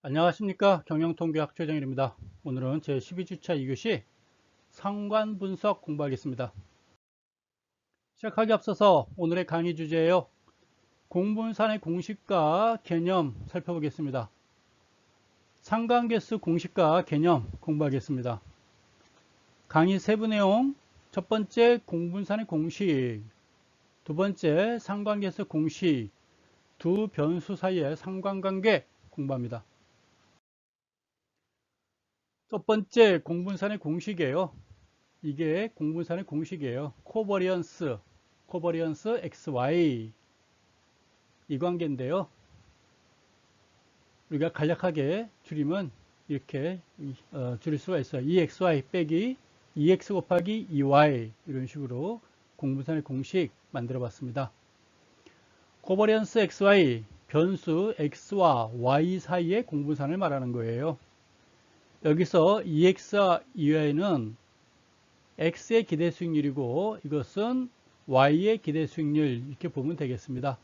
안녕하십니까. 경영통계학 최정일입니다. 오늘은 제 12주차 2교시 상관분석 공부하겠습니다. 시작하기 앞서서 오늘의 강의 주제예요. 공분산의 공식과 개념 살펴보겠습니다. 상관계수 공식과 개념 공부하겠습니다. 강의 세부 내용, 첫 번째 공분산의 공식, 두 번째 상관계수 공식, 두 변수 사이의 상관관계 공부합니다. 첫 번째 공분산의 공식이에요. 이게 공분산의 공식이에요. 코버리언스 XY 이 관계인데요. 우리가 간략하게 줄이면 이렇게 줄일 수가 있어요. EXY 빼기 EX 곱하기 EY 이런 식으로 공분산의 공식 만들어 봤습니다. 코버리언스 XY 변수 X와 Y 사이의 공분산을 말하는 거예요. 여기서 EX와 EY는 X의 기대 수익률이고 이것은 Y의 기대 수익률 이렇게 보면 되겠습니다.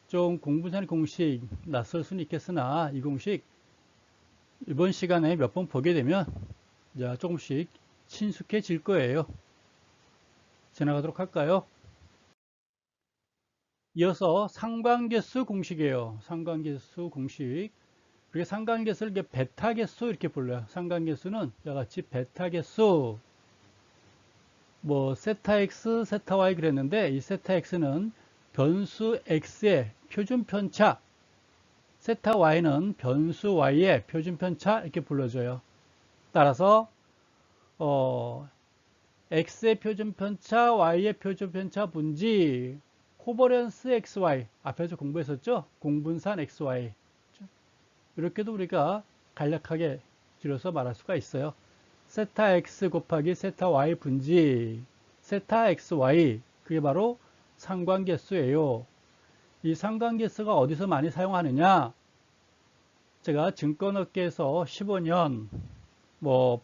좀 공분산의 공식 낯설 수는 있겠으나 이 공식 이번 시간에 몇 번 보게 되면 이제 조금씩 친숙해질 거예요. 지나가도록 할까요? 이어서 상관계수 공식이에요. 상관계수 공식. 그리고 상관계수를 이렇게 베타계수 이렇게 불러요. 상관계수는 이와 같이 베타계수 세타 x, 세타 y 그랬는데 이 세타 x는 변수 x의 표준 편차, 세타 y는 변수 y의 표준 편차 이렇게 불러줘요. 따라서 x의 표준 편차, y의 표준 편차 분지 코버런스 xy 앞에서 공부했었죠? 공분산 xy 이렇게도 우리가 간략하게 줄여서 말할 수가 있어요. 세타 x 곱하기 세타 y 분지 세타 xy 그게 바로 상관계수예요. 이 상관계수가 어디서 많이 사용하느냐? 제가 증권업계에서 15년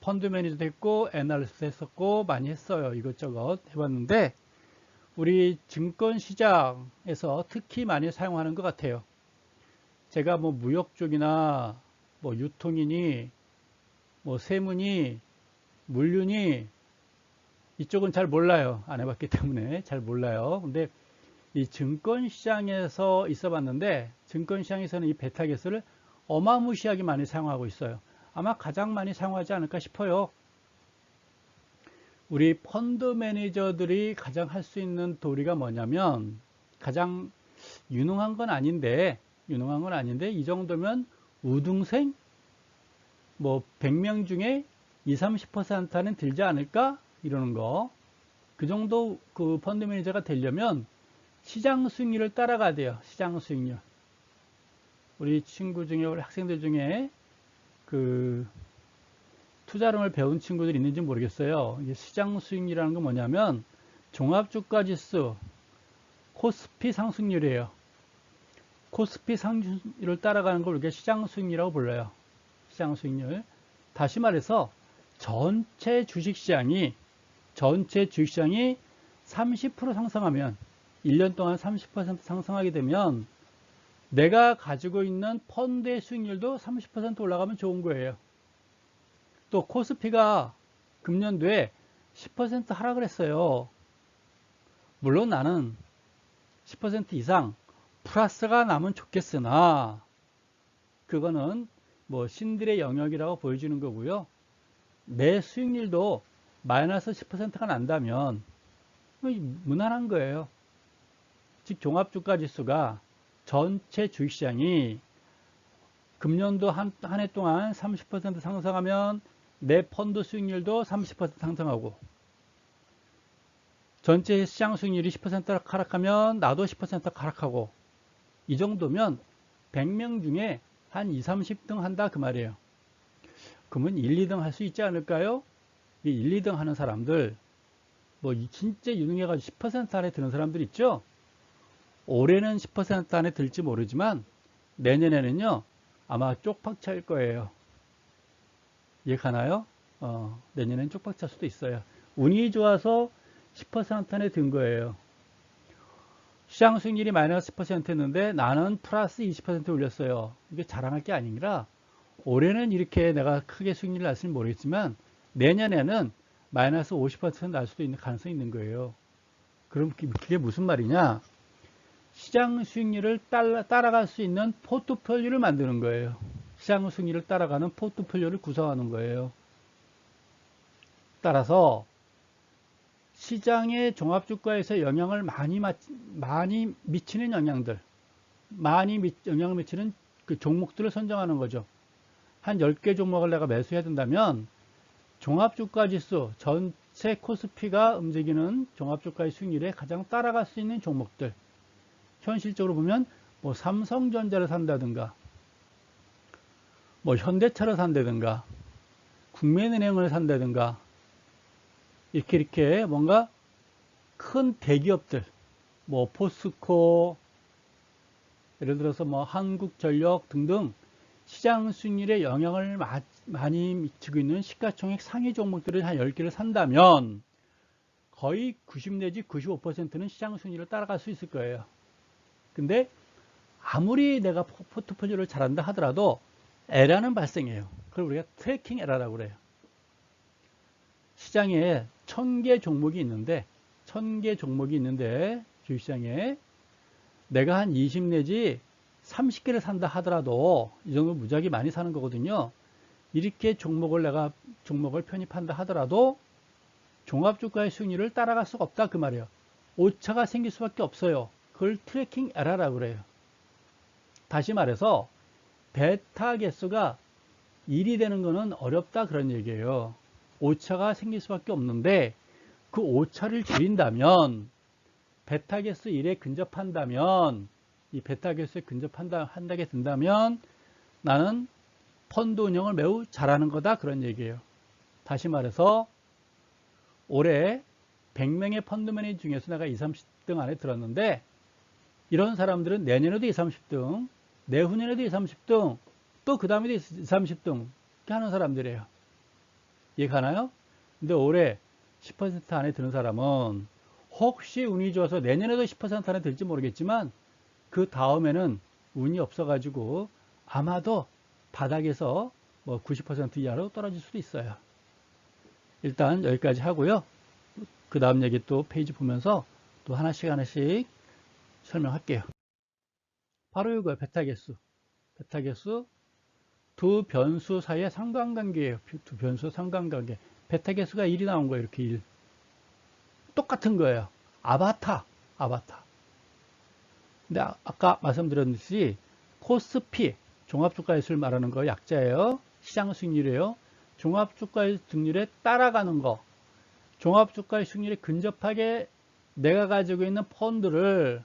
펀드 매니저도 했고 애널리스트 했었고 많이 했어요. 이것저것 해봤는데 우리 증권시장에서 특히 많이 사용하는 것 같아요. 제가 무역 쪽이나 유통이니 세무니 물류니 이쪽은 잘 몰라요. 안 해봤기 때문에 잘 몰라요. 근데 이 증권시장에서 있어 봤는데 증권시장에서는 이 베타계수를 어마무시하게 많이 사용하고 있어요. 아마 가장 많이 사용하지 않을까 싶어요. 우리 펀드 매니저들이 가장 할 수 있는 도리가 뭐냐면 가장 유능한 건 아닌데 이 정도면 우등생 100명 중에 20, 30%는 들지 않을까? 이러는 거. 그 정도 그 펀드 매니저가 되려면 시장 수익률을 따라가야 돼요. 시장 수익률. 우리 친구 중에, 우리 학생들 중에 그 투자론을 배운 친구들이 있는지 모르겠어요. 이게 시장 수익률이라는 건 뭐냐면 종합주가지수 코스피 상승률이에요. 코스피 상승률을 따라가는 걸 우리가 시장 수익률이라고 불러요. 시장 수익률. 다시 말해서 전체 주식시장이 30% 상승하면 1년 동안 30% 상승하게 되면 내가 가지고 있는 펀드의 수익률도 30% 올라가면 좋은 거예요. 또 코스피가 금년도에 10% 하락을 했어요. 물론 나는 10% 이상 플러스가 나면 좋겠으나 그거는 신들의 영역이라고 보여주는 거고요. 내 수익률도 마이너스 10%가 난다면 무난한 거예요. 즉 종합주가지수가 전체 주식시장이 금년도 한 해 동안 30% 상승하면 내 펀드 수익률도 30% 상승하고 전체 시장 수익률이 10% 하락하면 나도 10% 하락하고 이 정도면 100명 중에 한 20, 30등 한다 그 말이에요. 그러면 1, 2등 할 수 있지 않을까요? 이 1, 2등 하는 사람들 진짜 유능해가지고 10% 안에 드는 사람들 있죠? 올해는 10% 안에 들지 모르지만 내년에는요 아마 쪽박 찰 거예요. 이해가나요? 내년엔 쪽박 찰 수도 있어요. 운이 좋아서 10% 안에 든 거예요. 시장 수익률이 마이너스 10%였는데 나는 플러스 20% 올렸어요. 이게 자랑할 게 아니라 올해는 이렇게 내가 크게 수익률이 날지는 모르겠지만 내년에는 마이너스 50% 날 수도 있는 가능성이 있는 거예요. 그럼 그게 무슨 말이냐? 시장 수익률을 따라갈 수 있는 포트폴리오를 만드는 거예요. 시장 수익률을 따라가는 포트폴리오를 구성하는 거예요. 따라서 시장의 종합주가에서 영향을 많이 미치는 영향들, 영향을 미치는 그 종목들을 선정하는 거죠. 한 10개 종목을 내가 매수해야 된다면 종합주가지수 전체 코스피가 움직이는 종합주가의 수익률에 가장 따라갈 수 있는 종목들, 현실적으로 보면 뭐 삼성전자를 산다든가 뭐 현대차를 산다든가 국민은행을 산다든가 이렇게 뭔가 큰 대기업들, 뭐 포스코, 예를 들어서 뭐 한국전력 등등 시장 수익률에 영향을 많이 미치고 있는 시가총액 상위 종목들을 한 10개를 산다면 거의 90 내지 95%는 시장 수익률을 따라갈 수 있을 거예요. 근데 아무리 내가 포트폴리오를 잘한다 하더라도 에러는 발생해요. 그걸 우리가 트래킹 에러라고 그래요. 시장에 1000개 종목이 있는데 주식시장에 내가 한 20 내지 30개를 산다 하더라도 이 정도 무지하게 많이 사는 거거든요. 이렇게 종목을 편입한다 하더라도 종합주가의 수익률을 따라갈 수가 없다 그 말이에요. 오차가 생길 수밖에 없어요. 그걸 트래킹 에러라고 그래요. 다시 말해서 베타 개수가 1이 되는 거는 어렵다 그런 얘기예요. 오차가 생길 수밖에 없는데 그 오차를 줄인다면 베타 개수 1에 근접한다면 이 베타 개수에 근접한다게 된다면 나는 펀드 운영을 매우 잘하는 거다 그런 얘기예요. 다시 말해서 올해 100명의 펀드 매니저 중에서 내가 20, 30등 안에 들었는데 이런 사람들은 내년에도 20, 30등, 내후년에도 20, 30등, 또 그 다음에도 20, 30등 이렇게 하는 사람들이에요. 이해가나요? 근데 올해 10% 안에 드는 사람은 혹시 운이 좋아서 내년에도 10% 안에 들지 모르겠지만 그 다음에는 운이 없어가지고 아마도 바닥에서 뭐 90% 이하로 떨어질 수도 있어요. 일단 여기까지 하고요. 그 다음 얘기 또 페이지 보면서 또 하나씩 설명할게요. 바로 이거예요. 베타 개수. 베타 개수 두 변수 사이의 상관관계예요. 두 변수 상관관계. 베타 개수가 1이 나온 거예요. 이렇게 1. 똑같은 거예요. 아바타. 근데 아까 말씀드렸듯이 코스피, 종합주가지수를 말하는 거 약자예요. 시장 수익률이에요. 종합주가의 수익률에 따라가는 거. 종합주가의 수익률에 근접하게 내가 가지고 있는 펀드를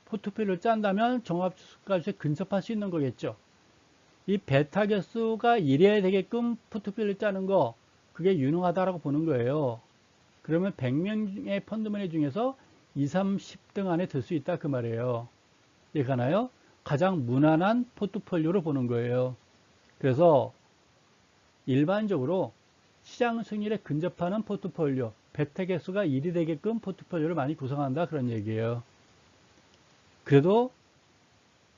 포트폴리오를 짠다면 종합주가지수에 근접할 수 있는 거겠죠. 이 베타 개수가 1해야 되게끔 포트폴리오를 짜는 거, 그게 유능하다라고 보는 거예요. 그러면 100명의 펀드 매니저 중에서 20, 30등 안에 들 수 있다 그 말이에요. 이해가나요? 가장 무난한 포트폴리오로 보는 거예요. 그래서 일반적으로 시장 수익률에 근접하는 포트폴리오, 베타 개수가 1이 되게끔 포트폴리오를 많이 구성한다 그런 얘기예요. 그래도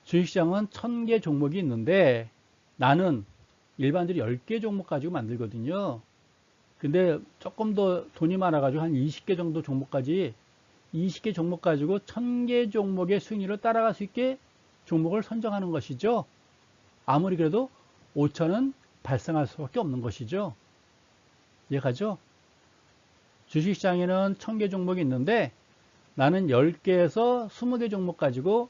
주식시장은 1000개 종목이 있는데 나는 일반적으로 10개 종목 가지고 만들거든요. 근데 조금 더 돈이 많아가지고 한 20개 정도 종목까지 20개 종목 가지고 1000개 종목의 수익률을 따라갈 수 있게 종목을 선정하는 것이죠. 아무리 그래도 오차는 발생할 수밖에 없는 것이죠. 이해가죠? 주식시장에는 1000개 종목이 있는데 나는 10개에서 20개 종목 가지고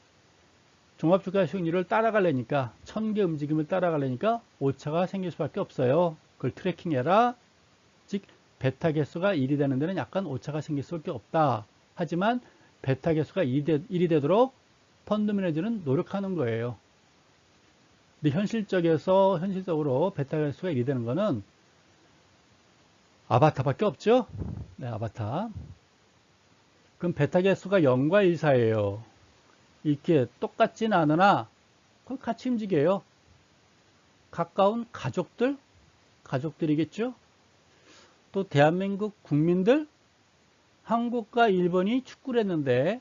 종합주가 수익률을 따라가려니까 1000개 움직임을 따라가려니까 오차가 생길 수밖에 없어요. 그걸 트래킹해라. 즉 베타 개수가 1이 되는 데는 약간 오차가 생길 수밖에 없다. 하지만 베타 개수가 1이 되도록 펀드 매니저는 노력하는 거예요. 근데 현실적으로 베타 개수가 1이 되는 거는 아바타밖에 없죠. 네, 아바타. 그럼 베타 개수가 0과 1 사이에요. 이렇게 똑같진 않으나 같이 움직여요. 가까운 가족들이겠죠. 또 대한민국 국민들, 한국과 일본이 축구를 했는데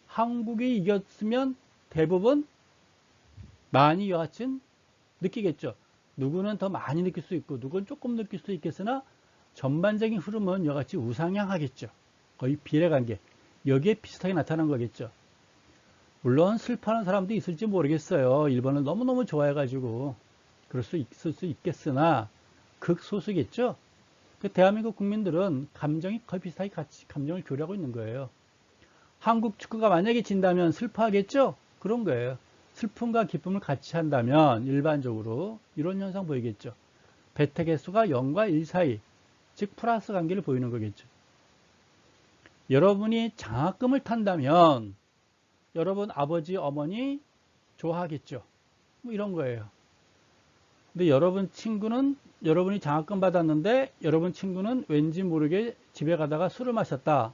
한국이 이겼으면 대부분 많이 여하튼 느끼겠죠. 누구는 더 많이 느낄 수 있고 누구는 조금 느낄 수 있겠으나 전반적인 흐름은 이와같이 우상향하겠죠. 거의 비례관계. 여기에 비슷하게 나타난 거겠죠. 물론 슬퍼하는 사람도 있을지 모르겠어요. 일본을 너무너무 좋아해가지고 그럴 수 있을 수 있겠으나 극소수겠죠. 대한민국 국민들은 감정이 거의 비슷하게 같이 감정을 교류하고 있는 거예요. 한국 축구가 만약에 진다면 슬퍼하겠죠? 그런 거예요. 슬픔과 기쁨을 같이 한다면 일반적으로 이런 현상 보이겠죠. 베타 개수가 0과 1 사이, 즉 플러스 관계를 보이는 거겠죠. 여러분이 장학금을 탄다면 여러분 아버지, 어머니 좋아하겠죠. 뭐 이런 거예요. 근데 여러분 친구는 여러분이 장학금 받았는데 여러분 친구는 왠지 모르게 집에 가다가 술을 마셨다.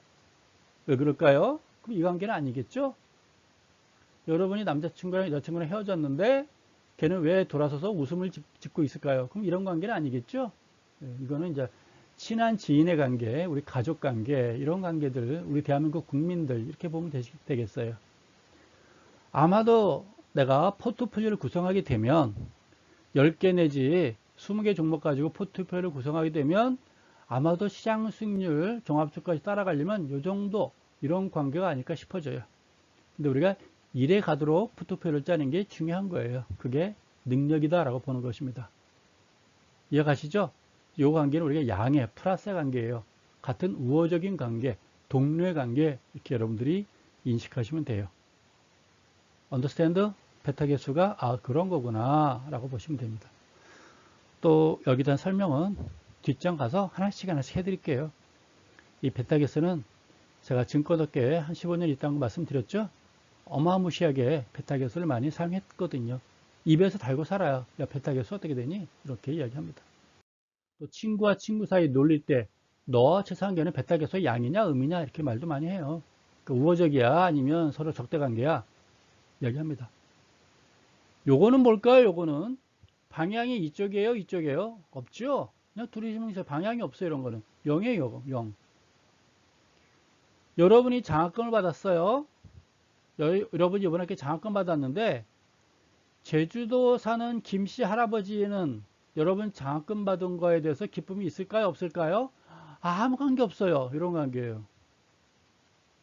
왜 그럴까요? 그럼 이 관계는 아니겠죠? 여러분이 남자친구랑 여자친구랑 헤어졌는데 걔는 왜 돌아서서 웃음을 짓고 있을까요? 그럼 이런 관계는 아니겠죠? 이거는 이제 친한 지인의 관계, 우리 가족 관계, 이런 관계들, 우리 대한민국 국민들 이렇게 보면 되겠어요. 아마도 내가 포트폴리오를 구성하게 되면 10개 내지 20개 종목 가지고 포트폴리오를 구성하게 되면 아마도 시장 수익률 종합주까지 따라가려면 이 정도 이런 관계가 아닐까 싶어져요. 근데 우리가 이래 가도록 포트폴리오를 짜는 게 중요한 거예요. 그게 능력이다라고 보는 것입니다. 이해가시죠? 이 관계는 우리가 양의 플러스의 관계예요. 같은 우호적인 관계, 동료의 관계 이렇게 여러분들이 인식하시면 돼요. understand? 베타 개수가 그런 거구나 라고 보시면 됩니다. 또 여기에 대한 설명은 뒷장 가서 하나씩 해드릴게요. 이 베타 개수는 제가 증권업계에 한 15년 있다는 거 말씀드렸죠? 어마무시하게 베타 개수를 많이 사용했거든요. 입에서 달고 살아요. 야, 베타 개수 어떻게 되니? 이렇게 이야기합니다. 또 친구와 친구 사이 놀릴 때 너 최상관계는 베타 개수의 양이냐 음이냐 이렇게 말도 많이 해요. 그러니까 우호적이야 아니면 서로 적대관계야 이야기합니다. 요거는 뭘까요? 요거는 방향이 이쪽이에요 이쪽이에요? 없죠? 그냥 둘이 있으면 방향이 없어요. 이런 거는 0이에요. 0. 여러분이 장학금을 받았어요. 여러분이 이번에 이렇게 장학금 받았는데 제주도 사는 김씨 할아버지는 여러분 장학금 받은 거에 대해서 기쁨이 있을까요? 없을까요? 아무 관계 없어요. 이런 관계예요.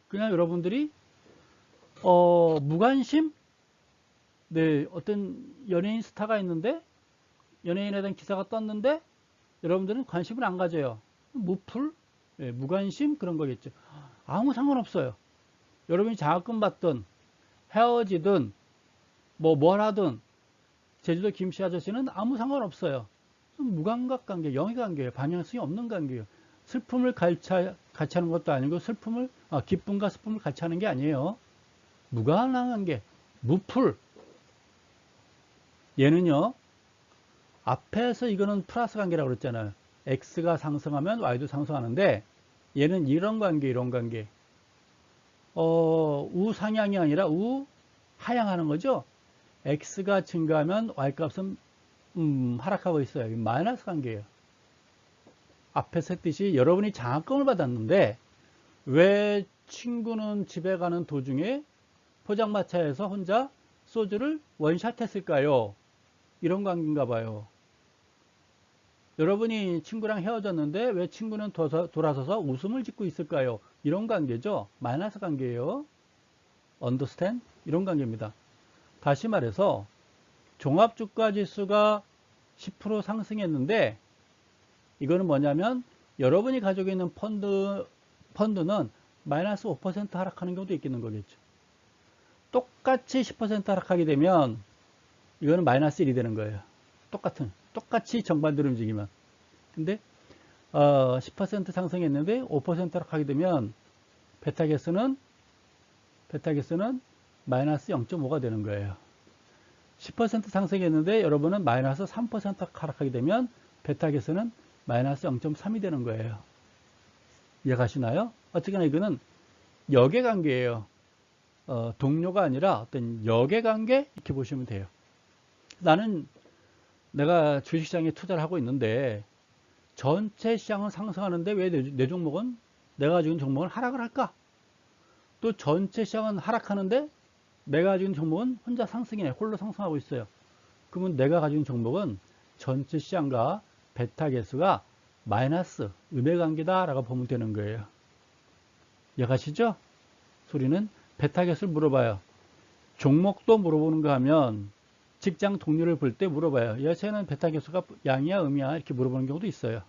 그냥 여러분들이 무관심? 네, 어떤 연예인 스타가 있는데 연예인에 대한 기사가 떴는데 여러분들은 관심을 안 가져요. 무풀? 네, 무관심? 그런 거겠죠. 아무 상관없어요. 여러분이 장학금 받든 헤어지든 뭘 하든 제주도 김씨 아저씨는 아무 상관없어요. 무감각 관계, 영의 관계예요. 방향성이 없는 관계예요. 슬픔을 같이 하는 것도 아니고 기쁨과 슬픔을 같이 하는 게 아니에요. 무관한 관계, 무풀. 얘는요, 앞에서 이거는 플러스 관계라고 그랬잖아요. X가 상승하면 Y도 상승하는데 얘는 이런 관계, 이런 관계. 우상향이 아니라 우하향하는 거죠. X가 증가하면 Y값은 하락하고 있어요. 마이너스 관계예요. 앞에서 했듯이 여러분이 장학금을 받았는데 왜 친구는 집에 가는 도중에 포장마차에서 혼자 소주를 원샷 했을까요? 이런 관계인가 봐요. 여러분이 친구랑 헤어졌는데 왜 친구는 돌아서서 웃음을 짓고 있을까요? 이런 관계죠. 마이너스 관계예요. understand? 이런 관계입니다. 다시 말해서 종합주가지수가 10% 상승했는데 이거는 뭐냐면 여러분이 가지고 있는 펀드는 마이너스 5% 하락하는 경우도 있겠는 거겠죠. 똑같이 10% 하락하게 되면 이거는 마이너스 1이 되는 거예요. 똑같이 정반대로 움직이면. 근데 10% 상승했는데 5% 하락하게 되면 베타 개수는 마이너스 0.5가 되는 거예요. 10% 상승했는데 여러분은 마이너스 3% 하락하게 되면 베타 개수는 마이너스 0.3이 되는 거예요. 이해가시나요? 어쨌거나 이거는 역의 관계예요. 동료가 아니라 어떤 역의 관계 이렇게 보시면 돼요. 내가 주식시장에 투자를 하고 있는데 전체 시장은 상승하는데 왜 내 종목은 내가 가지고 있는 종목은 하락을 할까? 또 전체 시장은 하락하는데 내가 가지고 있는 종목은 혼자 상승이네. 홀로 상승하고 있어요. 그러면 내가 가진 종목은 전체 시장과 베타 개수가 마이너스 음의 관계다라고 보면 되는 거예요. 이해가시죠? 소리는 베타 개수를 물어봐요. 종목도 물어보는 거 하면 직장 동료를 볼 때 물어봐요. 야, 쟤는 베타 개수가 양이야, 음이야? 이렇게 물어보는 경우도 있어요.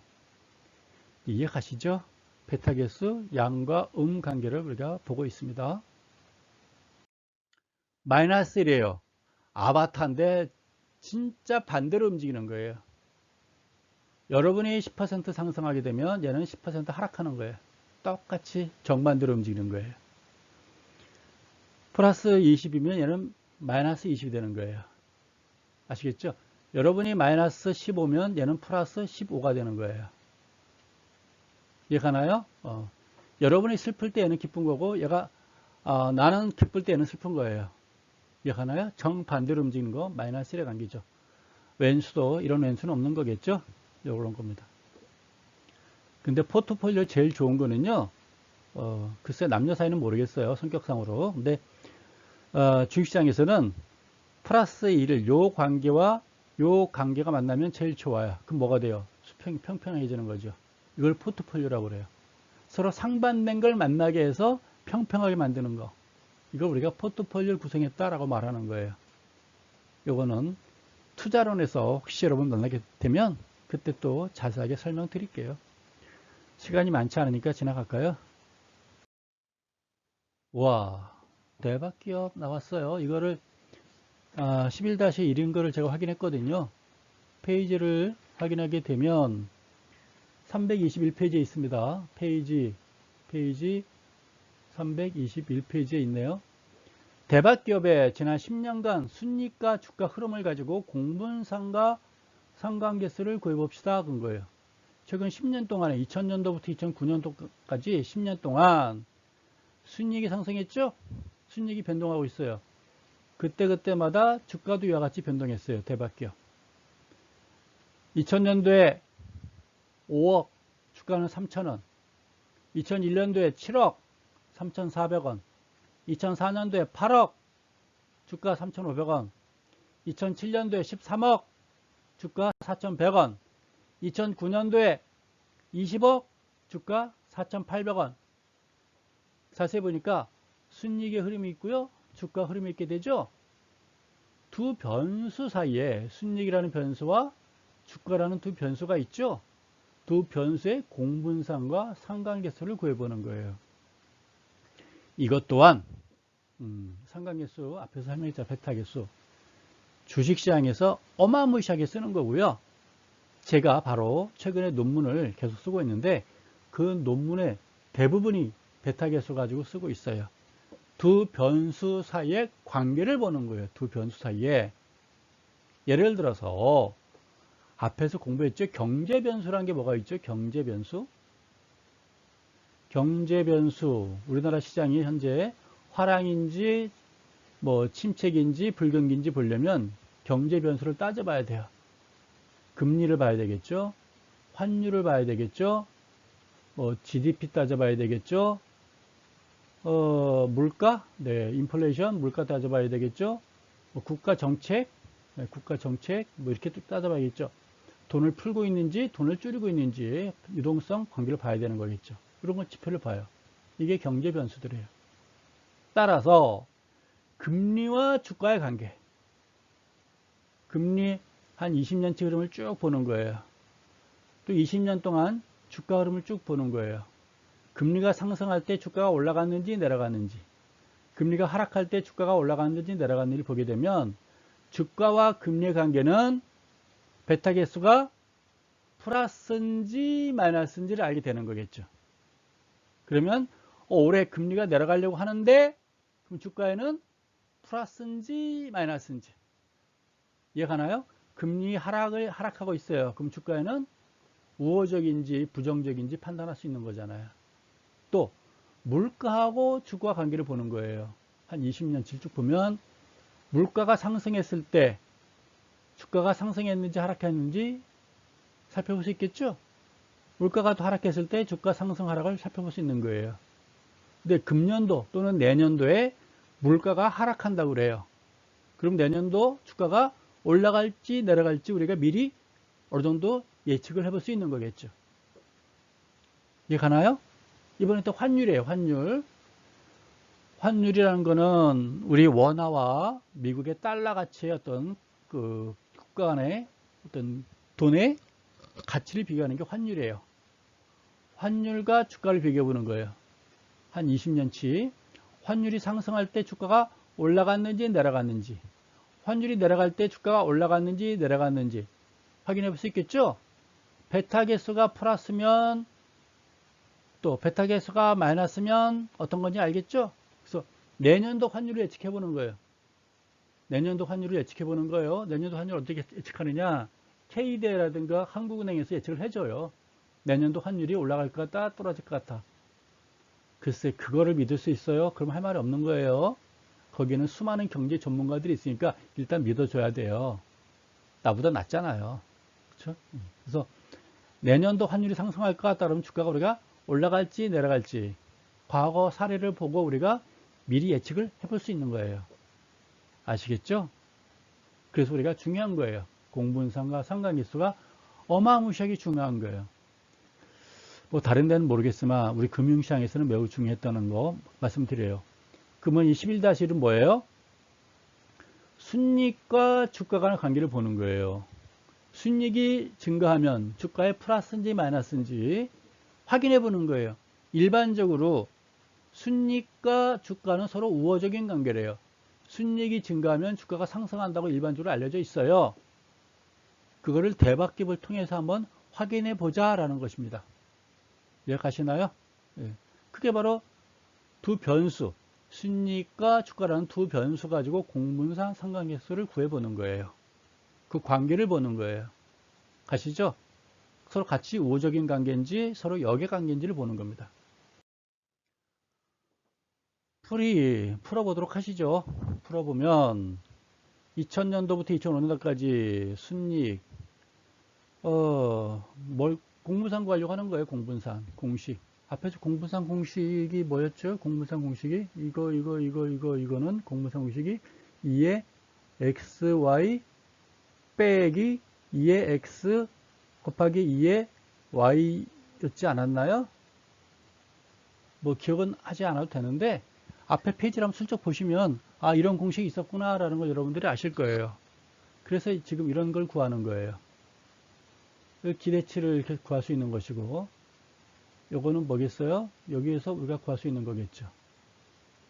이해가시죠? 베타 개수, 양과 관계를 우리가 보고 있습니다. 마이너스 1이에요. 아바타인데 진짜 반대로 움직이는 거예요. 여러분이 10% 상승하게 되면 얘는 10% 하락하는 거예요. 똑같이 정반대로 움직이는 거예요. 플러스 20이면 얘는 마이너스 20이 되는 거예요. 아시겠죠? 여러분이 마이너스 15면 얘는 플러스 15가 되는 거예요. 이해가나요? 여러분이 슬플 때 얘는 기쁜 거고 얘가 나는 기쁠 때 얘는 슬픈 거예요. 이해가나요? 정반대로 움직이는 거 마이너스 1의 관계죠. 왼수도 이런 왼수는 없는 거겠죠? 이런 겁니다. 근데 포트폴리오 제일 좋은 거는요, 글쎄 남녀 사이는 모르겠어요. 성격상으로. 근데 주식시장에서는 플러스 1을 요 관계와 요 관계가 만나면 제일 좋아요. 그럼 뭐가 돼요? 수평이 평평해지는 거죠. 이걸 포트폴리오라고 그래요. 서로 상반된 걸 만나게 해서 평평하게 만드는 거. 이걸 우리가 포트폴리오를 구성했다라고 말하는 거예요. 요거는 투자론에서 혹시 여러분 만나게 되면 그때 또 자세하게 설명드릴게요. 시간이 많지 않으니까 지나갈까요? 와, 대박 기업 나왔어요. 이거를 11-1인 거를 제가 확인했거든요. 페이지를 확인하게 되면 321페이지에 있습니다. 페이지 321페이지에 있네요. 대박 기업의 지난 10년간 순이익과 주가 흐름을 가지고 공분상과 상관계수를 구해봅시다. 그런 거예요. 최근 10년 동안에 2000년도부터 2009년도까지 10년 동안 순이익이 상승했죠? 순이익이 변동하고 있어요. 그때마다 주가도 이와 같이 변동했어요. 대박기업. 2000년도에 5억, 주가는 3,000원. 2001년도에 7억, 3,400원. 2004년도에 8억, 주가 3,500원. 2007년도에 13억, 주가 4,100원. 2009년도에 20억, 주가 4,800원. 자세히 보니까 순이익의 흐름이 있고요. 주가 흐름이 있게 되죠. 두 변수 사이에 순이익이라는 변수와 주가라는 두 변수가 있죠. 두 변수의 공분상과 상관계수를 구해보는 거예요. 이것 또한 상관계수 앞에서 설명했죠. 베타계수. 주식시장에서 어마무시하게 쓰는 거고요. 제가 바로 최근에 논문을 계속 쓰고 있는데 그 논문의 대부분이 베타계수 가지고 쓰고 있어요. 두 변수 사이의 관계를 보는 거예요. 두 변수 사이에. 예를 들어서 앞에서 공부했죠. 경제변수라는 게 뭐가 있죠? 경제변수. 경제변수. 우리나라 시장이 현재 화랑인지 뭐 침체기인지 불경기인지 보려면 경제변수를 따져봐야 돼요. 금리를 봐야 되겠죠. 환율을 봐야 되겠죠. 뭐 GDP 따져봐야 되겠죠. 물가, 인플레이션, 물가 따져봐야 되겠죠. 뭐 국가 정책, 국가 정책, 뭐 이렇게 또 따져봐야겠죠. 돈을 풀고 있는지, 돈을 줄이고 있는지, 유동성 관계를 봐야 되는 거겠죠. 이런 건 지표를 봐요. 이게 경제 변수들이에요. 따라서 금리와 주가의 관계, 금리 한 20년치 흐름을 쭉 보는 거예요. 또 20년 동안 주가 흐름을 쭉 보는 거예요. 금리가 상승할 때 주가가 올라갔는지 내려갔는지, 금리가 하락할 때 주가가 올라갔는지 내려갔는지 보게 되면 주가와 금리의 관계는 베타 개수가 플러스인지 마이너스인지를 알게 되는 거겠죠. 그러면 올해 금리가 내려가려고 하는데 그럼 주가에는 플러스인지 마이너스인지 이해가나요? 금리 하락하고 있어요. 그럼 주가에는 우호적인지 부정적인지 판단할 수 있는 거잖아요. 또 물가하고 주가 관계를 보는 거예요. 한 20년치 쭉 보면 물가가 상승했을 때 주가가 상승했는지 하락했는지 살펴볼 수 있겠죠? 물가가 또 하락했을 때 주가 상승 하락을 살펴볼 수 있는 거예요. 근데 금년도 또는 내년도에 물가가 하락한다고 그래요. 그럼 내년도 주가가 올라갈지 내려갈지 우리가 미리 어느 정도 예측을 해볼 수 있는 거겠죠. 이해 가나요? 이번엔 또 환율이에요. 환율. 환율이라는 거는 우리 원화와 미국의 달러 가치의 어떤 그 국가 간의 어떤 돈의 가치를 비교하는 게 환율이에요. 환율과 주가를 비교해 보는 거예요. 한 20년치. 환율이 상승할 때 주가가 올라갔는지 내려갔는지, 환율이 내려갈 때 주가가 올라갔는지 내려갔는지 확인해 볼 수 있겠죠? 베타 개수가 플러스면 또 베타 개수가 마이너스면 어떤 건지 알겠죠? 그래서 내년도 환율을 예측해 보는 거예요. 내년도 환율을 예측해 보는 거예요. 내년도 환율을 어떻게 예측하느냐? K대라든가 한국은행에서 예측을 해줘요. 내년도 환율이 올라갈 것 같다, 떨어질 것 같다. 글쎄, 그거를 믿을 수 있어요? 그럼 할 말이 없는 거예요. 거기는 수많은 경제 전문가들이 있으니까 일단 믿어줘야 돼요. 나보다 낫잖아요. 그렇죠? 그래서 내년도 환율이 상승할 것 같다 그러면 주가가 우리가 올라갈지 내려갈지 과거 사례를 보고 우리가 미리 예측을 해볼 수 있는 거예요. 아시겠죠? 그래서 우리가 중요한 거예요. 공분상과 상관계수가 어마무시하게 중요한 거예요. 뭐 다른 데는 모르겠지만 우리 금융시장에서는 매우 중요했다는 거 말씀드려요. 그러면 이 11-1은 뭐예요? 순이익과 주가 간의 관계를 보는 거예요. 순이익이 증가하면 주가에 플러스인지 마이너스인지 확인해 보는 거예요. 일반적으로 순이익과 주가는 서로 우호적인 관계래요. 순이익이 증가하면 주가가 상승한다고 일반적으로 알려져 있어요. 그거를 대박깁을 통해서 한번 확인해 보자라는 것입니다. 이해가시나요? 예. 그게 바로 두 변수, 순이익과 주가라는 두 변수 가지고 공분상 상관계수를 구해보는 거예요. 그 관계를 보는 거예요. 가시죠? 서로 같이 우호적인 관계인지 서로 역의 관계인지를 보는 겁니다. 풀어보도록 하시죠. 풀어보면 2000년도부터 2005년도까지 순이익 공분상 구하려고 하는 거예요. 공분상 공식. 앞에서 공분상 공식이 뭐였죠? 공분상 공식이 이거는 공분상 공식이 2의 xy 빼기 2의 x 곱하기 2의 y였지 않았나요? 뭐 기억은 하지 않아도 되는데 앞에 페이지를 한번 슬쩍 보시면 아 이런 공식이 있었구나 라는 걸 여러분들이 아실 거예요. 그래서 지금 이런 걸 구하는 거예요. 기대치를 이렇게 구할 수 있는 것이고 요거는 뭐겠어요? 여기에서 우리가 구할 수 있는 거겠죠.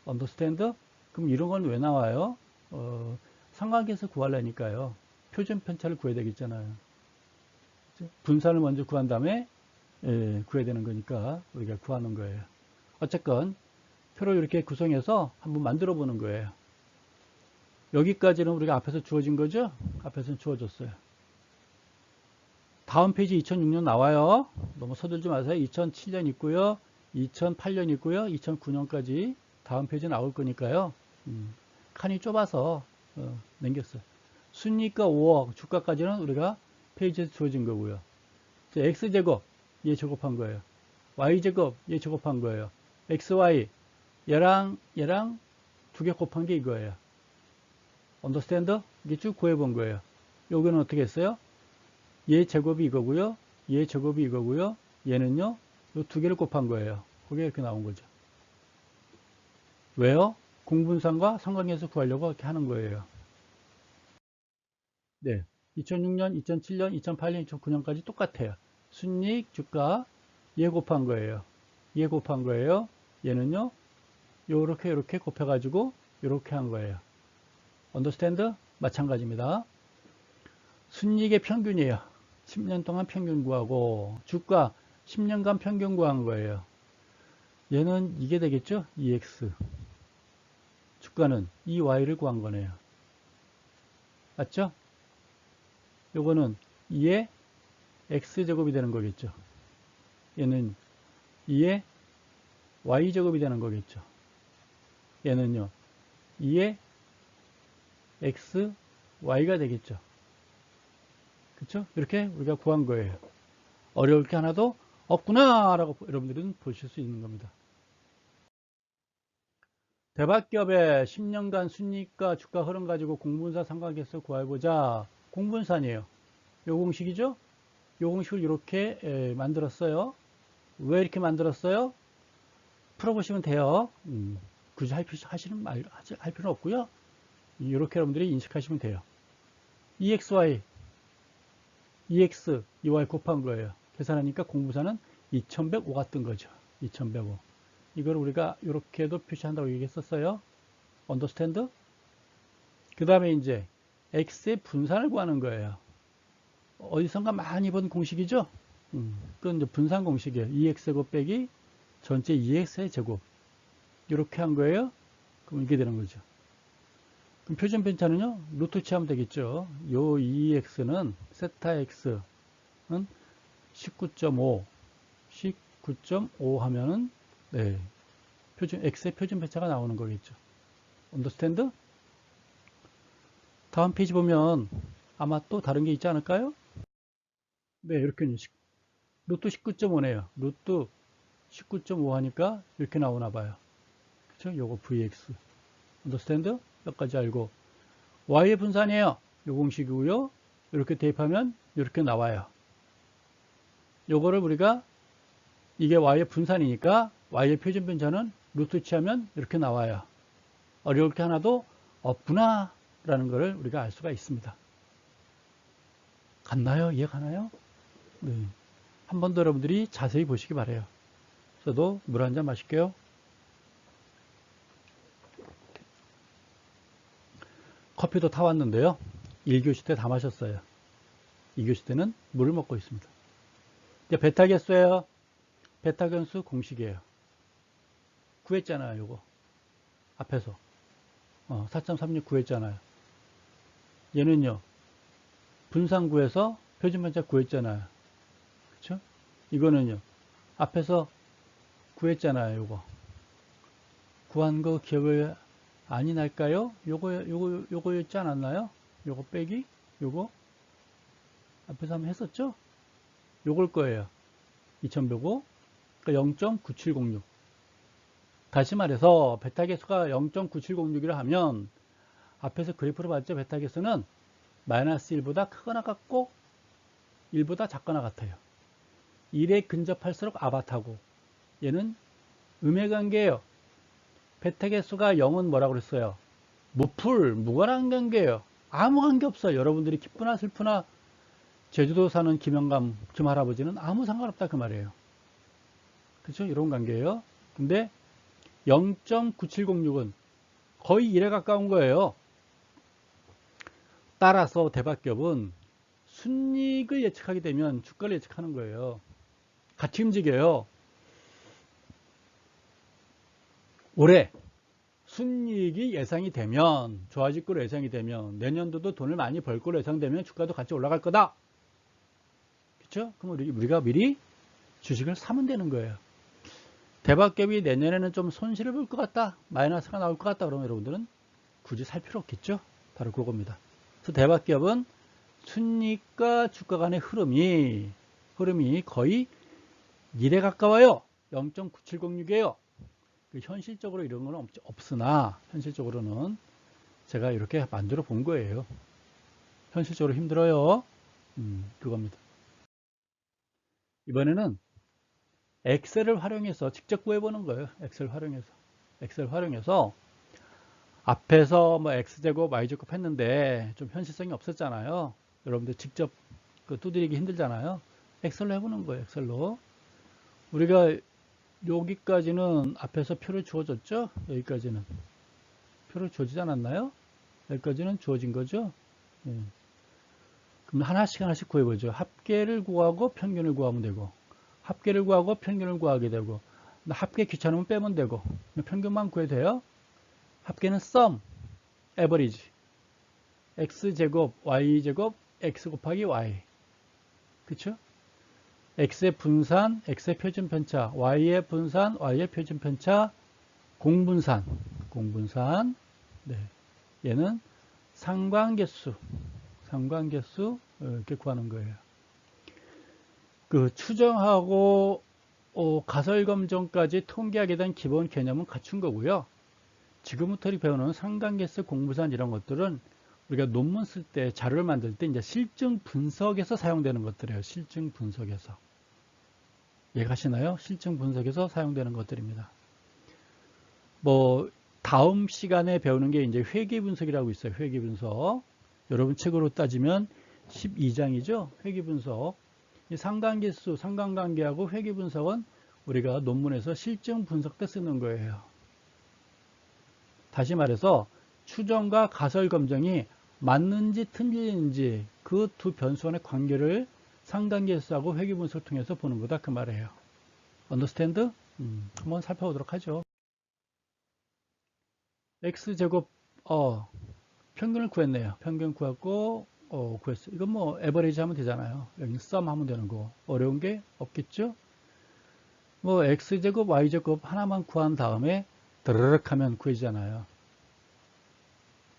understand? 그럼 이런 건 왜 나와요? 삼각에서 구하려니까요. 표준 편차를 구해야 되겠잖아요. 분산을 먼저 구한 다음에 구해야 되는 거니까 우리가 구하는 거예요. 어쨌건 표를 이렇게 구성해서 한번 만들어 보는 거예요. 여기까지는 우리가 앞에서 주어진 거죠? 앞에서는 주어졌어요. 다음 페이지 2006년 나와요. 너무 서둘지 마세요. 2007년 있고요. 2008년 있고요. 2009년까지 다음 페이지 나올 거니까요. 칸이 좁아서 남겼어요. 순이익과 5억 주가까지는 우리가 페이지에서 주어진 거고요. x제곱 얘 제곱한 거예요. y제곱 얘 제곱한 거예요. xy 얘랑 두 개 곱한 게 이거예요. 언더스탠드? 이게 쭉 구해본 거예요. 여기는 어떻게 했어요? 얘 제곱이 이거고요. 얘 제곱이 이거고요. 얘는요. 이 두 개를 곱한 거예요. 그게 이렇게 나온 거죠. 왜요? 공분상과 상관계수 구하려고 이렇게 하는 거예요. 네. 2006년, 2007년, 2008년, 2009년까지 똑같아요. 순이익, 주가, 얘 곱한 거예요. 얘 곱한 거예요. 얘는요. 요렇게 곱해가지고 요렇게 한 거예요. 언더스탠드? 마찬가지입니다. 순이익의 평균이에요. 10년 동안 평균 구하고 주가 10년간 평균 구한 거예요. 얘는 이게 되겠죠? EX. 주가는 EY를 구한 거네요. 맞죠? 요거는 2의 X제곱이 되는 거겠죠. 얘는 2의 Y제곱이 되는 거겠죠. 얘는요. 2의 X, Y가 되겠죠. 그렇죠? 이렇게 우리가 구한 거예요. 어려울 게 하나도 없구나 라고 여러분들은 보실 수 있는 겁니다. 대박기업의 10년간 순이익과 주가 흐름 가지고 공분사 상관계수 구해보자. 공분산이에요. 요 공식이죠? 요 공식을 이렇게 만들었어요. 왜 이렇게 만들었어요? 풀어보시면 돼요. 굳이 할 필요는 없고요. 이렇게 여러분들이 인식하시면 돼요. EXY, EX, EY 곱한 거예요. 계산하니까 공분사는 2105가 뜬 거죠. 2105. 이걸 우리가 이렇게도 표시한다고 얘기했었어요. 언더스탠드? 그 다음에 이제 X의 분산을 구하는 거예요. 어디선가 많이 본 공식이죠? 그건 이제 분산 공식이에요. 2x 곱빼기 전체 2x의 제곱. 이렇게 한 거예요. 그럼 이렇게 되는 거죠. 그럼 표준 편차는요, 루트 취하면 되겠죠. 요 2x는 세타 x는 19.5, 19.5 하면은, 네, x의 표준 편차가 나오는 거겠죠. 언더스탠드? 다음 페이지 보면 아마 또 다른 게 있지 않을까요? 네, 이렇게 루트 19.5네요. 루트 19.5 하니까 이렇게 나오나 봐요. 그쵸? 요거 vx. 언더스탠드? 여기까지 알고. y의 분산이에요. 요 공식이고요. 이렇게 대입하면 이렇게 나와요. 요거를 우리가 이게 y의 분산이니까 y의 표준 편차는 루트 취하면 이렇게 나와요. 어려울 게 하나도 없구나 라는 것을 우리가 알 수가 있습니다. 갔나요? 이해가나요? 네. 한 번 더 여러분들이 자세히 보시기 바래요. 저도 물 한 잔 마실게요. 커피도 타왔는데요. 1교시 때 다 마셨어요. 2교시 때는 물을 먹고 있습니다. 이제 베타 개수예요. 베타 변수 공식이에요. 구했잖아요, 요거. 앞에서. 4.36 구했잖아요. 얘는요. 분산 구해서 표준 편차 구했잖아요. 그쵸? 이거는요. 앞에서 구했잖아요, 요거. 구한 거 기억이 아니 날까요? 요거였지 않았나요? 요거 빼기? 요거? 앞에서 한번 했었죠? 요걸 거예요. 2105. 그러니까 0.9706. 다시 말해서 베타 개수가 0.9706이라 하면 앞에서 그래프로 봤죠? 베타 개수는 마이너스 1보다 크거나 같고 1보다 작거나 같아요. 1에 근접할수록 아바타고 얘는 음의 관계예요. 베타 개수가 0은 뭐라고 그랬어요? 무관한 관계예요. 아무 관계 없어요. 여러분들이 기쁘나 슬프나 제주도 사는 김영감 김할아버지는 아무 상관없다 그 말이에요. 그렇죠? 이런 관계예요. 근데 0.9706은 거의 1에 가까운 거예요. 따라서 대박기업은 순이익을 예측하게 되면 주가를 예측하는 거예요. 같이 움직여요. 올해 순이익이 예상이 되면, 좋아질 거로 예상이 되면, 내년도도 돈을 많이 벌 거로 예상되면 주가도 같이 올라갈 거다. 그렇죠? 그럼 우리가 미리 주식을 사면 되는 거예요. 대박기업이 내년에는 좀 손실을 볼 것 같다, 마이너스가 나올 것 같다 그러면 여러분들은 굳이 살 필요 없겠죠. 바로 그겁니다. 그래서 대박기업은 순이익과 주가 간의 흐름이 거의 1에 가까워요. 0.9706이에요. 현실적으로 이런 건 없으나 현실적으로는 제가 이렇게 만들어 본 거예요. 현실적으로 힘들어요. 그겁니다. 이번에는 엑셀을 활용해서 직접 구해보는 거예요. 엑셀 활용해서 앞에서 뭐 x제곱, y제곱 했는데 좀 현실성이 없었잖아요. 여러분들 직접 두드리기 힘들잖아요. 엑셀로 해보는 거예요. 엑셀로. 우리가 여기까지는 앞에서 표를 주어졌죠? 여기까지는 표를 주어지지 않았나요? 여기까지는 주어진 거죠? 예. 그럼 하나씩 구해보죠. 합계를 구하고 평균을 구하면 되고, 합계를 구하고 평균을 구하게 되고, 합계 귀찮으면 빼면 되고, 평균만 구해도 돼요. 합계는 sum, average, x제곱, y제곱, x 곱하기 y. 그쵸? x의 분산, x의 표준 편차, y의 분산, y의 표준 편차, 공분산. 네. 얘는 상관계수 이렇게 구하는 거예요. 그 추정하고 가설검정까지 통계하게 된 기본 개념은 갖춘 거고요. 지금부터 배우는 상관계수, 공부산 이런 것들은 우리가 논문 쓸 때 자료를 만들 때 이제 실증 분석에서 사용되는 것들이에요. 실증 분석에서. 이해가시나요? 실증 분석에서 사용되는 것들입니다. 뭐 다음 시간에 배우는 게 이제 회계 분석이라고 있어요. 회계 분석. 여러분 책으로 따지면 12장이죠. 회계 분석. 이 상관계수, 상관관계하고 회계 분석은 우리가 논문에서 실증 분석 때 쓰는 거예요. 다시 말해서 추정과 가설 검증이 맞는지 틀리는지 그 두 변수 간의 관계를 상관계수하고 회계 분석을 통해서 보는 거다 그 말이에요. 언더스탠드? 한번 살펴보도록 하죠. x제곱 평균을 구했네요. 평균 구했고 구했어요. 이건 뭐 에버리지 하면 되잖아요. 여기 썸 하면 되는 거. 어려운 게 없겠죠? 뭐 x제곱 y제곱 하나만 구한 다음에 드르륵 하면 구해지잖아요.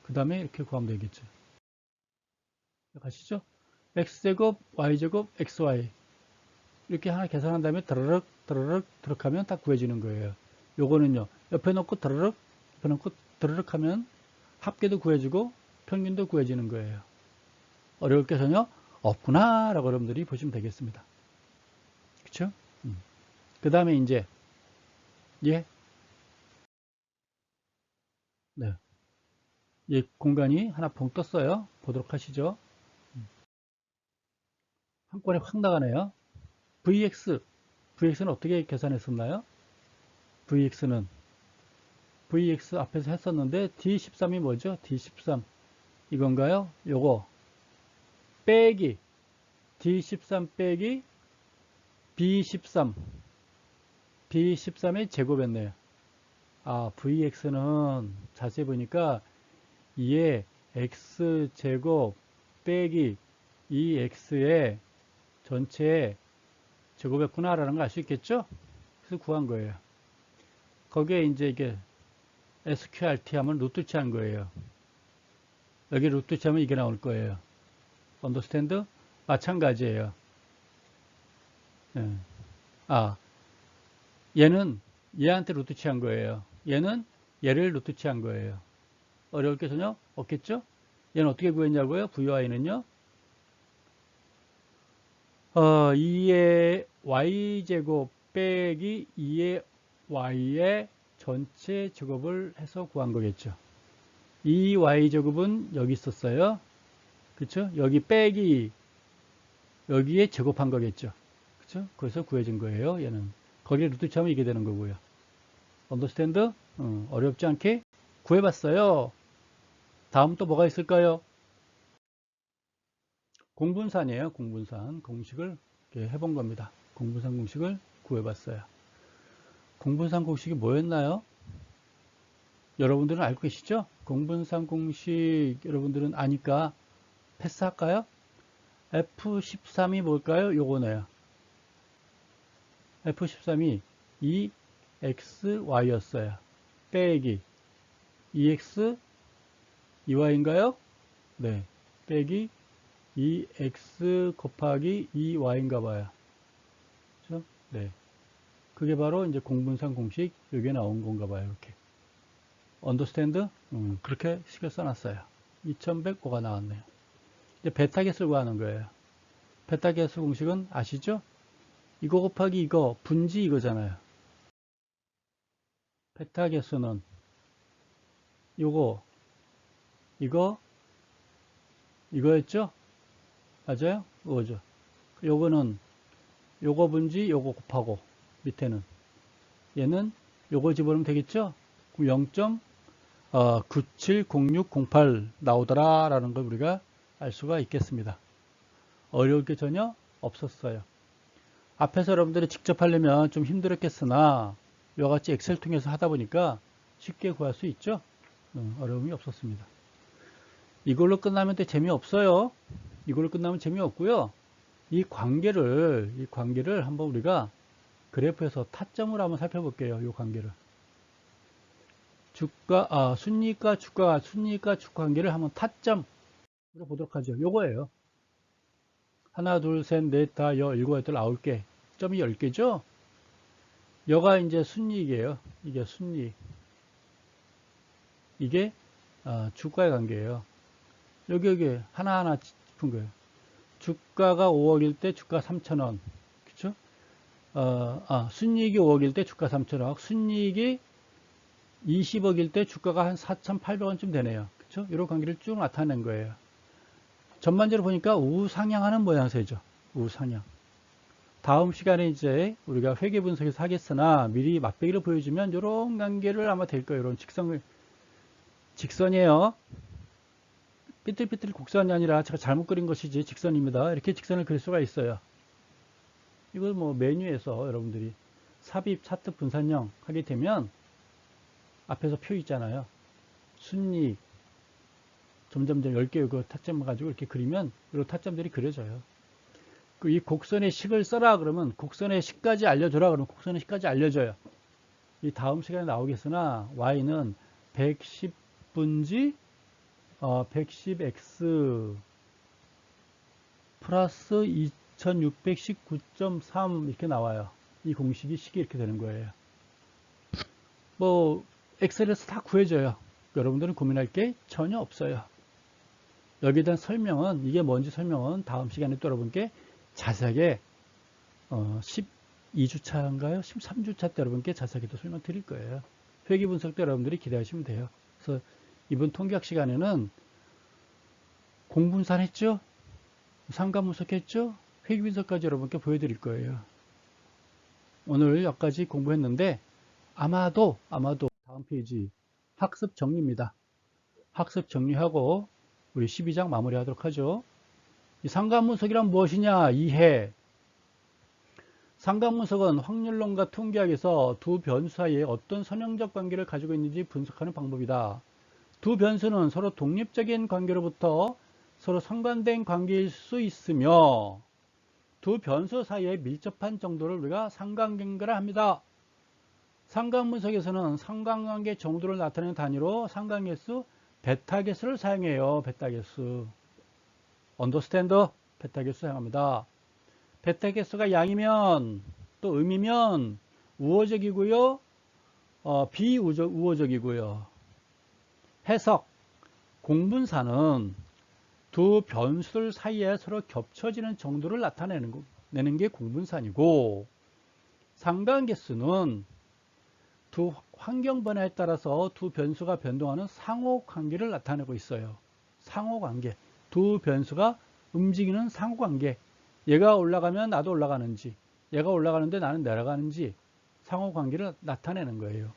그 다음에 이렇게 구하면 되겠죠. 가시죠? x제곱 y제곱 xy 이렇게 하나 계산한 다음에 드르륵 드르륵 드르륵 하면 다 구해지는 거예요. 요거는요. 옆에 놓고 드르륵 옆에 놓고 드르륵 하면 합계도 구해지고 평균도 구해지는 거예요. 어려울 게 전혀 없구나 라고 여러분들이 보시면 되겠습니다. 그쵸? 그 다음에 이제 예. 네. 이 공간이 하나 붕 떴어요. 보도록 하시죠. 한꺼번에 확 나가네요. VX는 어떻게 계산했었나요? VX 앞에서 했었는데 D13이 뭐죠? D13 이건가요? 요거 빼기 D13 빼기 B13의 제곱했네요. VX는 자세히 보니까 2의 X제곱 빼기 2X의 전체 제곱했구나 라는 걸 알 수 있겠죠? 그래서 구한 거예요. 거기에 이제 이게 SQRT 하면 루트치 한 거예요. 여기 루트치 하면 이게 나올 거예요. 언더스탠드? 마찬가지예요. 네. 얘는 얘한테 루트치 한 거예요. 얘는 얘를 루트치 한 거예요. 어려울 게 전혀 없겠죠? 얘는 어떻게 구했냐고요? VY는요? 2의 y제곱 빼기 2의 y의 전체 제곱을 해서 구한 거겠죠. 2y제곱은 여기 있었어요. 그쵸? 여기 빼기 여기에 제곱한 거겠죠. 그쵸? 그래서 구해진 거예요. 얘는. 거기에 루트 치면 이게 되는 거고요. 언더스탠드? 어렵지 않게 구해봤어요. 다음 또 뭐가 있을까요? 공분산이에요. 공분산 공식을 해본 겁니다. 공분산 공식을 구해봤어요. 공분산 공식이 뭐였나요? 여러분들은 알고 계시죠? 공분산 공식 여러분들은 아니까 패스할까요? F13이 뭘까요? 요거네요. F13이 2XY였어요. 빼기 2X 2Y인가요? 네. 빼기 2X 곱하기 2Y인가 봐요. 그렇죠? 네. 그게 바로 이제 공분산 공식 여기에 나온 건가 봐요. 이렇게. 언더스탠드? 그렇게 식을 써놨어요. 2105가 나왔네요. 이제 베타 개수를 구하는 거예요. 베타 개수 공식은 아시죠? 이거 곱하기 이거 분지 이거잖아요. 베타 개수는 요거 이거였죠? 맞아요? 이거죠. 요거는 요거 분지 요거 곱하고 밑에는 얘는 요거 집어넣으면 되겠죠? 0.970608 나오더라 라는 걸 우리가 알 수가 있겠습니다. 어려울 게 전혀 없었어요. 앞에서 여러분들이 직접 하려면 좀 힘들었겠으나 이와 같이 엑셀 통해서 하다 보니까 쉽게 구할 수 있죠. 어려움이 없었습니다. 이걸로 끝나면 또 재미없어요. 이걸로 끝나면 재미없고요. 이 관계를 한번 우리가 그래프에서 타점을 한번 살펴볼게요. 이 관계를. 순위과 주가 관계를 한번 타점으로 보도록 하죠. 요거예요. 하나, 둘, 셋, 넷, 다, 일곱, 여덟, 9개. 점이 10개죠? 여가 이제 순이익이에요. 이게 순이익. 이게 주가의 관계예요. 여기 하나하나 짚은 거예요. 주가가 5억일 때 주가 3,000원. 그쵸? 순이익이 5억일 때 주가 3,000원. 순이익이 20억일 때 주가가 한 4,800원쯤 되네요. 그쵸? 이런 관계를 쭉 나타낸 거예요. 전반적으로 보니까 우상향하는 모양새죠. 우상향. 다음 시간에 이제 우리가 회계 분석에서 하겠으나 미리 맛배기를 보여주면 이런 관계를 아마 될 거예요. 이런 직선이에요. 삐뚤삐뚤 곡선이 아니라 제가 잘못 그린 것이지 직선입니다. 이렇게 직선을 그릴 수가 있어요. 이걸 뭐 메뉴에서 여러분들이 삽입 차트 분산형 하게 되면 앞에서 표 있잖아요. 순이익 점점점 10개 그 타점을 가지고 이렇게 그리면 이런 타점들이 그려져요. 이 곡선의 식을 써라 그러면 곡선의 식까지 알려줘라 그러면 곡선의 식까지 알려줘요. 이 다음 시간에 나오겠으나 y는 110분지 110x 플러스 2619.3 이렇게 나와요. 이 공식이 식이 이렇게 되는 거예요. 뭐 엑셀에서 다 구해져요. 여러분들은 고민할 게 전혀 없어요. 여기에 대한 설명은 이게 뭔지 설명은 다음 시간에 또 여러분께 자세하게 12주차인가요? 13주차 때 여러분께 자세하게 또 설명 드릴 거예요. 회계 분석 때 여러분들이 기대하시면 돼요. 그래서 이번 통계학 시간에는 공분산 했죠? 상관 분석했죠? 회계 분석까지 여러분께 보여드릴 거예요. 오늘 여기까지 공부했는데 아마도 다음 페이지 학습 정리입니다. 학습 정리하고 우리 12장 마무리하도록 하죠. 이 상관분석이란 무엇이냐? 이해. 상관분석은 확률론과 통계학에서 두 변수 사이에 어떤 선형적 관계를 가지고 있는지 분석하는 방법이다. 두 변수는 서로 독립적인 관계로부터 서로 상관된 관계일 수 있으며 두 변수 사이에 밀접한 정도를 우리가 상관관계라 합니다. 상관분석에서는 상관관계 정도를 나타내는 단위로 상관계수 베타계수를 사용해요. 베타계수. 언더스탠드 베타계수 사용합니다. 베타계수가 양이면 또 음이면 우호적이고요. 비우호적이고요. 해석. 공분사는 두 변수들 사이에 서로 겹쳐지는 정도를 나타내는 게 공분산이고 상관계수는 두 환경 변화에 따라서 두 변수가 변동하는 상호관계를 나타내고 있어요. 상호관계. 두 변수가 움직이는 상호관계. 얘가 올라가면 나도 올라가는지, 얘가 올라가는데 나는 내려가는지 상호관계를 나타내는 거예요.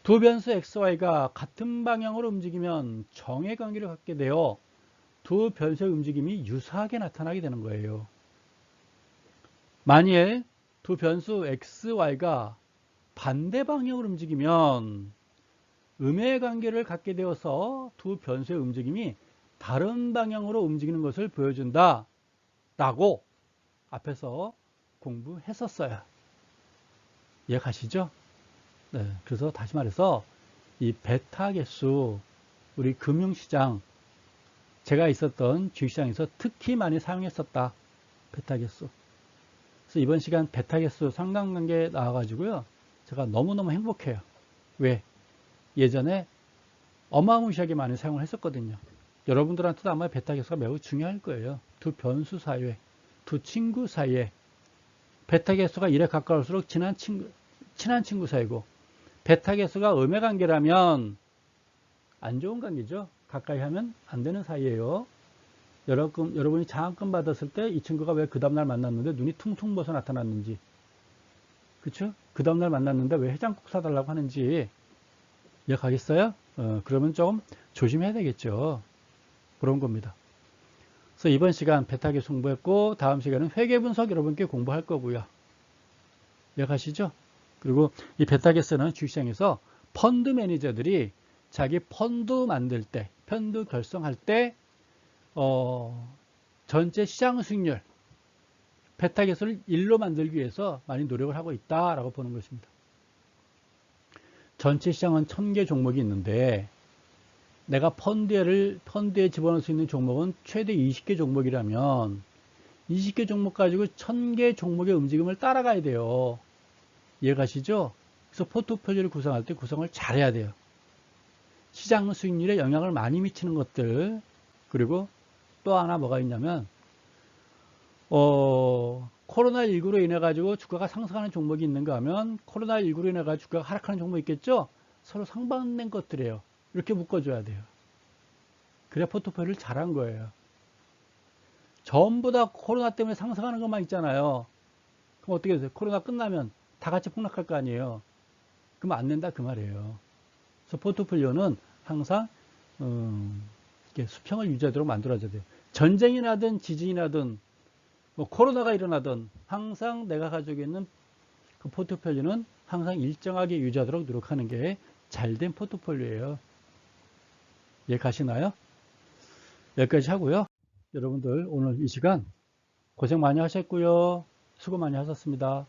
두 변수 XY가 같은 방향으로 움직이면 정해관계를 갖게 되어 두 변수의 움직임이 유사하게 나타나게 되는 거예요. 만일 두 변수 XY가 반대 방향으로 움직이면 음의 관계를 갖게 되어서 두 변수의 움직임이 다른 방향으로 움직이는 것을 보여준다 라고 앞에서 공부했었어요. 이해가시죠? 네, 그래서 다시 말해서 이 베타 계수 우리 금융시장 제가 있었던 주식시장에서 특히 많이 사용했었다. 베타 계수. 그래서 이번 시간 베타 계수 상관관계 나와가지고요. 제가 너무너무 행복해요. 왜? 예전에 어마무시하게 많이 사용을 했었거든요. 여러분들한테도 아마 베타 계수가 매우 중요할 거예요. 두 변수 사이에, 두 친구 사이에 베타 계수가 1에 가까울수록 친한 친구 사이고 베타 계수가 음의 관계라면 안 좋은 관계죠. 가까이 하면 안 되는 사이예요. 여러분이 장학금 받았을 때 이 친구가 왜 그 다음날 만났는데 눈이 퉁퉁 부어서 나타났는지 그쵸? 그 다음날 만났는데 왜 해장국 사달라고 하는지 이해가겠어요? 그러면 좀 조심해야 되겠죠. 그런 겁니다. 그래서 이번 시간 베타계수 공부했고 다음 시간은 회계분석 여러분께 공부할 거고요. 이해가시죠? 그리고 이 베타계수는 주식시장에서 펀드 매니저들이 자기 펀드 만들 때, 펀드 결성할 때 전체 시장 수익률 베타계수를 1로 만들기 위해서 많이 노력을 하고 있다라고 보는 것입니다. 전체 시장은 1000개 종목이 있는데 내가 펀드에 집어넣을 수 있는 종목은 최대 20개 종목이라면 20개 종목 가지고 1000개 종목의 움직임을 따라가야 돼요. 이해가시죠? 그래서 포트폴리오를 구성할 때 구성을 잘해야 돼요. 시장 수익률에 영향을 많이 미치는 것들, 그리고 또 하나 뭐가 있냐면 코로나19로 인해 가지고 주가가 상승하는 종목이 있는가 하면 코로나19로 인해 가지고 주가가 하락하는 종목이 있겠죠. 서로 상반된 것들이에요. 이렇게 묶어줘야 돼요. 그래야 포트폴리오를 잘한 거예요. 전부 다 코로나 때문에 상승하는 것만 있잖아요. 그럼 어떻게 되세요? 코로나 끝나면 다 같이 폭락할 거 아니에요. 그럼 안 된다 그 말이에요. 그래서 포트폴리오는 항상 이렇게 수평을 유지하도록 만들어줘야 돼요. 전쟁이 나든 지진이 나든 뭐 코로나가 일어나든 항상 내가 가지고 있는 그 포트폴리오는 항상 일정하게 유지하도록 노력하는 게 잘된 포트폴리오예요. 이해 가시나요? 여기까지 하고요. 여러분들 오늘 이 시간 고생 많이 하셨고요. 수고 많이 하셨습니다.